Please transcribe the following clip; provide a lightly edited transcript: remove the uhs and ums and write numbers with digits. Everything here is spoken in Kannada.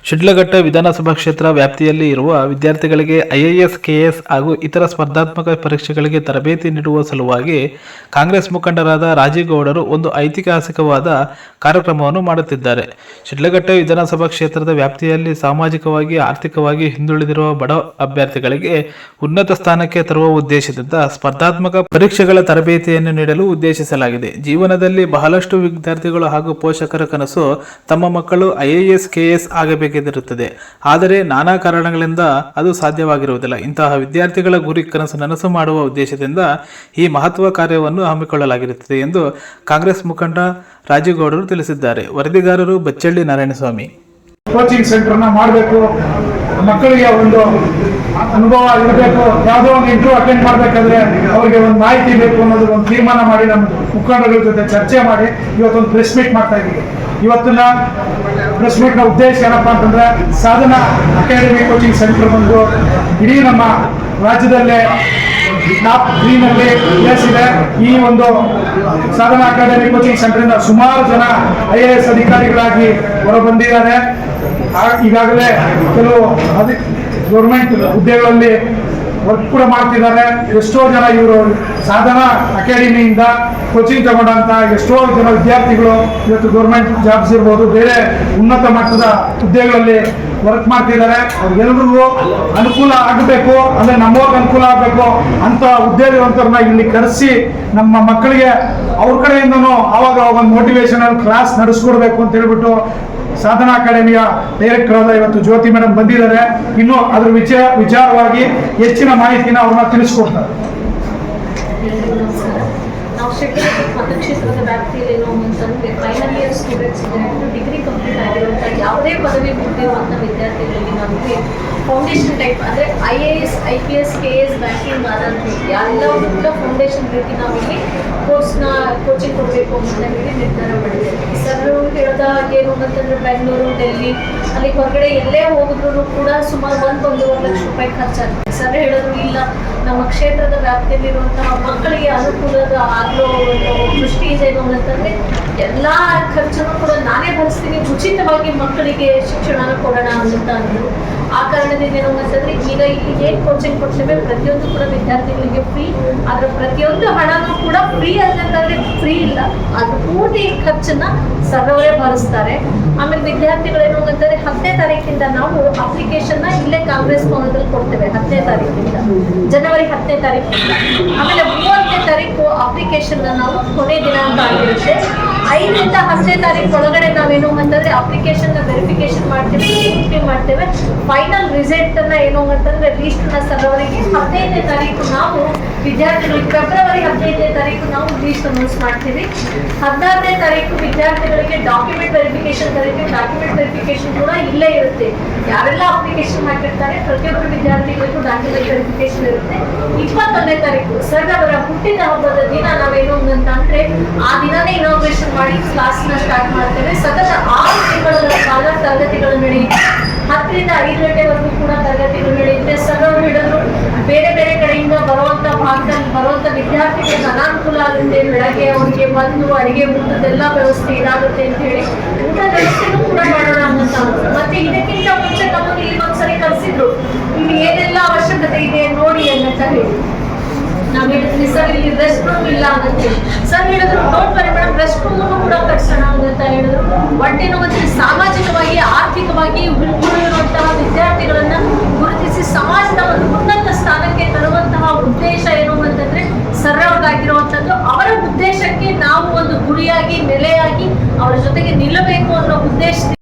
ಶಿಡ್ಲಘಟ್ಟ ವಿಧಾನಸಭಾ ಕ್ಷೇತ್ರ ವ್ಯಾಪ್ತಿಯಲ್ಲಿ ಇರುವ ವಿದ್ಯಾರ್ಥಿಗಳಿಗೆ ಐಎಎಸ್, ಕೆಎಎಸ್ ಹಾಗೂ ಇತರ ಸ್ಪರ್ಧಾತ್ಮಕ ಪರೀಕ್ಷೆಗಳಿಗೆ ತರಬೇತಿ ನೀಡುವ ಸಲುವಾಗಿ ಕಾಂಗ್ರೆಸ್ ಮುಖಂಡರಾದ ರಾಜೀಗೌಡರು ಒಂದು ಐತಿಹಾಸಿಕವಾದ ಕಾರ್ಯಕ್ರಮವನ್ನು ಮಾಡುತ್ತಿದ್ದಾರೆ. ಶಿಡ್ಲಘಟ್ಟ ವಿಧಾನಸಭಾ ಕ್ಷೇತ್ರದ ವ್ಯಾಪ್ತಿಯಲ್ಲಿ ಸಾಮಾಜಿಕವಾಗಿ, ಆರ್ಥಿಕವಾಗಿ ಹಿಂದುಳಿದಿರುವ ಬಡ ಅಭ್ಯರ್ಥಿಗಳಿಗೆ ಉನ್ನತ ಸ್ಥಾನಕ್ಕೆ ತರುವ ಉದ್ದೇಶದಿಂದ ಸ್ಪರ್ಧಾತ್ಮಕ ಪರೀಕ್ಷೆಗಳ ತರಬೇತಿಯನ್ನು ನೀಡಲು ಉದ್ದೇಶಿಸಲಾಗಿದೆ. ಜೀವನದಲ್ಲಿ ಬಹಳಷ್ಟು ವಿದ್ಯಾರ್ಥಿಗಳು ಹಾಗೂ ಪೋಷಕರ ಕನಸು ತಮ್ಮ ಮಕ್ಕಳು ಐಎಎಸ್, ಕೆಎಎಸ್ ಆಗಬೇಕಿರುತ್ತದೆ. ಆದರೆ ನಾನಾ ಕಾರಣಗಳಿಂದ ಅದು ಸಾಧ್ಯವಾಗಿರುವುದಿಲ್ಲ. ಇಂತಹ ವಿದ್ಯಾರ್ಥಿಗಳ ಗುರಿ ಕನಸು ನನಸು ಮಾಡುವ ಉದ್ದೇಶದಿಂದ ಈ ಮಹತ್ವ ಕಾರ್ಯವನ್ನು ಹಮ್ಮಿಕೊಳ್ಳಲಾಗಿರುತ್ತದೆ ಎಂದು ಕಾಂಗ್ರೆಸ್ ಮುಖಂಡ ರಾಜೀಗೌಡರು ತಿಳಿಸಿದ್ದಾರೆ. ವರದಿಗಾರರು ಬಚ್ಚಳ್ಳಿ ನಾರಾಯಣಸ್ವಾಮಿ. ಕೋಚಿಂಗ್ ಸೆಂಟರ್ನ ಮಾಡಬೇಕು, ಮಕ್ಕಳಿಗೆ ಒಂದು ಅನುಭವ ಇರಬೇಕು. ಯಾವುದೋ ಒಂದು ಇಂಟರ್ವ್ಯೂ ಅಟೆಂಡ್ ಮಾಡಬೇಕಾದ್ರೆ ಅವರಿಗೆ ಒಂದು ಮಾಹಿತಿ ಬೇಕು ಅನ್ನೋದು ಒಂದು ತೀರ್ಮಾನ ಮಾಡಿ ನಮ್ಮ ಮುಖಂಡಗಳ ಜೊತೆ ಚರ್ಚೆ ಮಾಡಿ ಇವತ್ತೊಂದು ಪ್ರೆಸ್ ಮೀಟ್ ಮಾಡ್ತಾ ಇದ್ದೀವಿ. ಇವತ್ತಿನ ಪ್ರೆಸ್ ಮೀಟ್ನ ಉದ್ದೇಶ ಏನಪ್ಪಾ ಅಂತಂದ್ರೆ, ಸಾಧನಾ ಅಕಾಡೆಮಿ ಕೋಚಿಂಗ್ ಸೆಂಟರ್ ಬಂದು ಇಡೀ ನಮ್ಮ ರಾಜ್ಯದಲ್ಲೇ ಟಾಪ್ 3ನಲ್ಲಿ ಪ್ಲೇಸ್ ಇದೆ. ಈ ಒಂದು ಸಾಧನಾ ಅಕಾಡೆಮಿ ಕೋಚಿಂಗ್ ಸೆಂಟರ್ ಇಂದ ಸುಮಾರು ಜನ IAS ಅಧಿಕಾರಿಗಳಾಗಿ ಹೊರಬಂದಿದ್ದಾರೆ. ಈಗಾಗಲೇ ಕೆಲವು ಗೌರ್ಮೆಂಟ್ ಹುದ್ದೆಗಳಲ್ಲಿ ವರ್ಕ್ ಕೂಡ ಮಾಡ್ತಿದ್ದಾರೆ. ಎಷ್ಟೋ ಜನ ಇವರು ಸಾಧನಾ ಅಕಾಡೆಮಿಯಿಂದ ಕೋಚಿಂಗ್ ತಗೊಂಡಂತ ಎಷ್ಟೋ ಜನ ವಿದ್ಯಾರ್ಥಿಗಳು ಇವತ್ತು ಗೌರ್ಮೆಂಟ್ ಜಾಬ್ಸ್ ಇರ್ಬೋದು, ಬೇರೆ ಉನ್ನತ ಮಟ್ಟದ ಹುದ್ದೆಗಳಲ್ಲಿ ವರ್ಕ್ ಮಾಡ್ತಿದ್ದಾರೆ. ಅವ್ರಿಗೆಲ್ರಿಗೂ ಅನುಕೂಲ ಆಗಬೇಕು, ಅಂದ್ರೆ ನಮ್ಮವ್ರಿಗೆ ಅನುಕೂಲ ಆಗಬೇಕು ಅಂತ ಹುದ್ದೆಲಿರುವಂಥವ್ರನ್ನ ಇಲ್ಲಿ ಕರೆಸಿ ನಮ್ಮ ಮಕ್ಕಳಿಗೆ ಅವ್ರ ಕಡೆಯಿಂದನೂ ಆವಾಗ ಒಂದು ಮೋಟಿವೇಶನಲ್ ಕ್ಲಾಸ್ ನಡೆಸ್ಕೊಡ್ಬೇಕು ಅಂತ ಹೇಳ್ಬಿಟ್ಟು ಸಾಧನಾ ಅಕಾಡೆಮಿಯ ಡೈರೆಕ್ಟರ್ ಆದ ಇವತ್ತು ಜ್ಯೋತಿ ಮೇಡಮ್ ಬಂದಿದ್ದಾರೆ. ಇನ್ನು ಅದ್ರ ವಿಚಾರವಾಗಿ ಹೆಚ್ಚಿನ ಮಾಹಿತಿನ ಅವ್ರನ್ನ ತಿಳಿಸ್ಕೊಡ್ತಾರೆ. ನಾವು ಶಿಡ್ಲಘಟ್ಟ ಮತಕ್ಷೇತ್ರದ ವ್ಯಾಪ್ತಿಯಲ್ಲಿ ಏನು ಅಂತಂದ್ರೆ ಫೈನಲ್ ಇಯರ್ ಸ್ಟೂಡೆಂಟ್ಸ್ ಇದ್ದಾರೆ, ಡಿಗ್ರಿ ಕಂಪ್ಲೀಟ್ ಆಗಿರುವಂಥ ಯಾವುದೇ ಪದವಿ ಮುಗಿದಿರುವಂಥ ವಿದ್ಯಾರ್ಥಿಗಳಿಗೆ ನಮಗೆ ಫೌಂಡೇಶನ್ ಟೈಪ್ ಅಂದರೆ IAS, IPS, KS, ಬ್ಯಾಂಕಿಂಗ್ ಆದಂಥ ಎಲ್ಲ ಫೌಂಡೇಶನ್ ರೀತಿ ನಾವಿಲ್ಲಿ ಕೋಚಿಂಗ್ ಕೊಡಬೇಕು ಅಂತ ಹೇಳಿ ನಿರ್ಧಾರ ಮಾಡಿದ್ದೇವೆ. ಸರ್ ಹೇಳಿದ ಏನು ಅಂತಂದ್ರೆ ಬೆಂಗಳೂರು, ಡೆಲ್ಲಿ ಅಲ್ಲಿ ಹೊರಗಡೆ ಎಲ್ಲೇ ಹೋಗಿದ್ರು ಕೂಡ ಸುಮಾರು 1-1.5 ಲಕ್ಷ ರೂಪಾಯಿ ಖರ್ಚಾಗುತ್ತೆ. ಸರ್ ಹೇಳಿದ್ರು ಇಲ್ಲ, ನಮ್ಮ ಕ್ಷೇತ್ರದ ವ್ಯಾಪ್ತಿಯಲ್ಲಿರುವಂತಹ ಮಕ್ಕಳಿಗೆ ಅನುಕೂಲದ ಆಗಲೋ ದೃಷ್ಟಿಯಿಂದ ಏನು ಅಂತಂದ್ರೆ ಎಲ್ಲ ಖರ್ಚನ್ನು ಕೂಡ ನಾನೇ ಭರಿಸ್ತೀನಿ, ಉಚಿತವಾಗಿ ಮಕ್ಕಳಿಗೆ ಶಿಕ್ಷಣ ಕೊಡೋಣ ಅಂತ ಅಂದರು. ಆ ಕಾರಣದಿಂದ ಏನು ಅಂತಂದ್ರೆ ಈಗ ಇಲ್ಲಿ ಏನು ಕೋಚಿಂಗ್ ಕೊಡ್ತೇವೆ ಪ್ರತಿಯೊಂದು ಕೂಡ ವಿದ್ಯಾರ್ಥಿಗಳಿಗೆ ಫ್ರೀ. ಅದರ ಪ್ರತಿಯೊಂದು ಹಣನೂ ಕೂಡ ಫ್ರೀ ಅಂತಂದ್ರೆ ಫ್ರೀ ಇಲ್ಲ, ಅದು ಪೂರ್ತಿ ಖರ್ಚನ್ನ ಸರ್ ಅವರೇ ಭರಿಸ್ತಾರೆ. ಆಮೇಲೆ ವಿದ್ಯಾರ್ಥಿಗಳೇನು ಅಂತಂದ್ರೆ 10ನೇ ತಾರೀಕಿಂದ ನಾವು ಅಪ್ಲಿಕೇಶನ್ನ ಇಲ್ಲೇ ಕಾಂಗ್ರೆಸ್ ಭವನದಲ್ಲಿ ಕೊಡ್ತೇವೆ. 10ನೇ ತಾರೀಕಿಂದ, ಜನವರಿ 10ನೇ ತಾರೀಕಿಂದ. ಆಮೇಲೆ 30ನೇ ತಾರೀಕು ಅಪ್ಲಿಕೇಶನ್ ನಾವು ಕೊನೆ ದಿನಾಂಕ ಆಗಿರುತ್ತೆ. 5ರಿಂದ 10ನೇ ತಾರೀಕು ಒಳಗಡೆ ನಾವೇನು ಅಂತಂದ್ರೆ ಅಪ್ಲಿಕೇಶನ್ ವೆರಿಫಿಕೇಶನ್ ಮಾಡ್ತೇವೆ, ಮಾಡ್ತೇವೆ. ಫೈನಲ್ ರಿಸಲ್ಟ್ ಅನ್ನ ಏನು ಅಂತಂದ್ರೆ ಲೀಸ್ಟ್ ನ ಸರವರಿಗೆ 15ನೇ ತಾರೀಕು ನಾವು ವಿದ್ಯಾರ್ಥಿಗಳಿಗೆ, ಫೆಬ್ರವರಿ 15ನೇ ತಾರೀಕು ನಾವು ಲೀಸ್ಟ್ ಅನೌನ್ಸ್ ಮಾಡ್ತೀವಿ. 16ನೇ ತಾರೀಕು ವಿದ್ಯಾರ್ಥಿಗಳಿಗೆ ಡಾಕ್ಯುಮೆಂಟ್ ವೆರಿಫಿಕೇಶನ್ ಕರೀತೀವಿ. ಡಾಕ್ಯುಮೆಂಟ್ ವೆರಿಫಿಕೇಶನ್ ಕೂಡ ಇಲ್ಲೇ ಇರುತ್ತೆ. ಯಾರೆಲ್ಲ ಅಪ್ಲಿಕೇಶನ್ ಮಾಡಿರ್ತಾರೆ ಪ್ರತಿಯೊಬ್ಬರು ವಿದ್ಯಾರ್ಥಿಗಳಿಗೂ ಡಾಕ್ಯುಮೆಂಟ್ ವೆರಿಫಿಕೇಶನ್ ಇರುತ್ತೆ. 21ನೇ ತಾರೀಕು ಸರ್ ಅವರ ಹುಟ್ಟಿದ ಹಬ್ಬದ ದಿನ ನಾವೇನು ಅಂತ ಅಂದ್ರೆ ಆ ದಿನನೇ ಇನಾಗ್ರೇಷನ್ ಮಾಡಿ ಕ್ಲಾಸ್ ನ ಸ್ಟಾರ್ಟ್ ಮಾಡ್ತೇವೆ. ಸತತ 6 ತಿಂಗಳ ಕಾಲ ತರಗತಿಗಳು ನಡೆಯುತ್ತೆ. 10ರಿಂದ 5 ಗಂಟೆವರೆಗೂ ಕೂಡ ತರಗತಿಗಳು ನಡೆಯುತ್ತೆ. ಸರ್ ಅವರು ಹೇಳಿದ್ರು ಬೇರೆ ಬೇರೆ ಕಡೆಯಿಂದ ಬರುವಂತ ಭಾಗದಲ್ಲಿ ಬರುವಂತ ವಿದ್ಯಾರ್ಥಿಗಳಿಗೆ ಅನಾನುಕೂಲ ಆಗುತ್ತೆ, ಬೆಳಗ್ಗೆ ಅವರಿಗೆ ಬಂದು ಅಡಿಗೆ ಊಟದೆಲ್ಲ ವ್ಯವಸ್ಥೆ ಇದಾಗುತ್ತೆ ಅಂತ ಹೇಳಿ ಊಟ ವ್ಯವಸ್ಥೆನೂ ಕೂಡ ಮಾಡೋಣ ಅಂತ. ಮತ್ತೆ ಇದಕ್ಕಿಂತ ಮುಂಚೆ ನಮಗೆ ಇಲ್ಲಿ ಒಂದ್ಸರಿ ಕರೆಸಿದ್ರು, ಇಲ್ಲಿ ಏನೆಲ್ಲ ಅವಶ್ಯಕತೆ ಇದೆ ನೋಡಿ ಅಂತ ಹೇಳಿ. ನಾವು ಹೇಳಿದ್ವಿ ಸರ್ ಇಲ್ಲಿ ರೆಸ್ಟ್ ರೂಮ್ ಇಲ್ಲ ಅಂತ ಹೇಳಿ. ಸರ್ ಹೇಳಿದ್ರು don't worry madam, rest room ಕೂಡ ಕಟ್ಸೋಣ ಅಂತ ಹೇಳಿದ್ರು. ಒಟ್ಟೇನು ಅಂದ್ರೆ ಸಾಮಾಜಿಕವಾಗಿ, ಆರ್ಥಿಕವಾಗಿ ಉಳಿದಿರುವಂತಹ ವಿದ್ಯಾರ್ಥಿಗಳನ್ನ ಗುರುತಿಸಿ ಸಮಾಜದ ಒಂದು ಉನ್ನತ ಸ್ಥಾನಕ್ಕೆ ತರುವಂತಹ ಉದ್ದೇಶ ಏನು ಅಂತಂದ್ರೆ ಸರ್ ಅವ್ರಿಗಾಗಿರುವಂಥದ್ದು. ಅವರ ಉದ್ದೇಶಕ್ಕೆ ನಾವು ಒಂದು ಗುರಿಯಾಗಿ, ನೆಲೆಯಾಗಿ ಅವರ ಜೊತೆಗೆ ನಿಲ್ಲಬೇಕು ಅನ್ನೋ ಉದ್ದೇಶದಿಂದ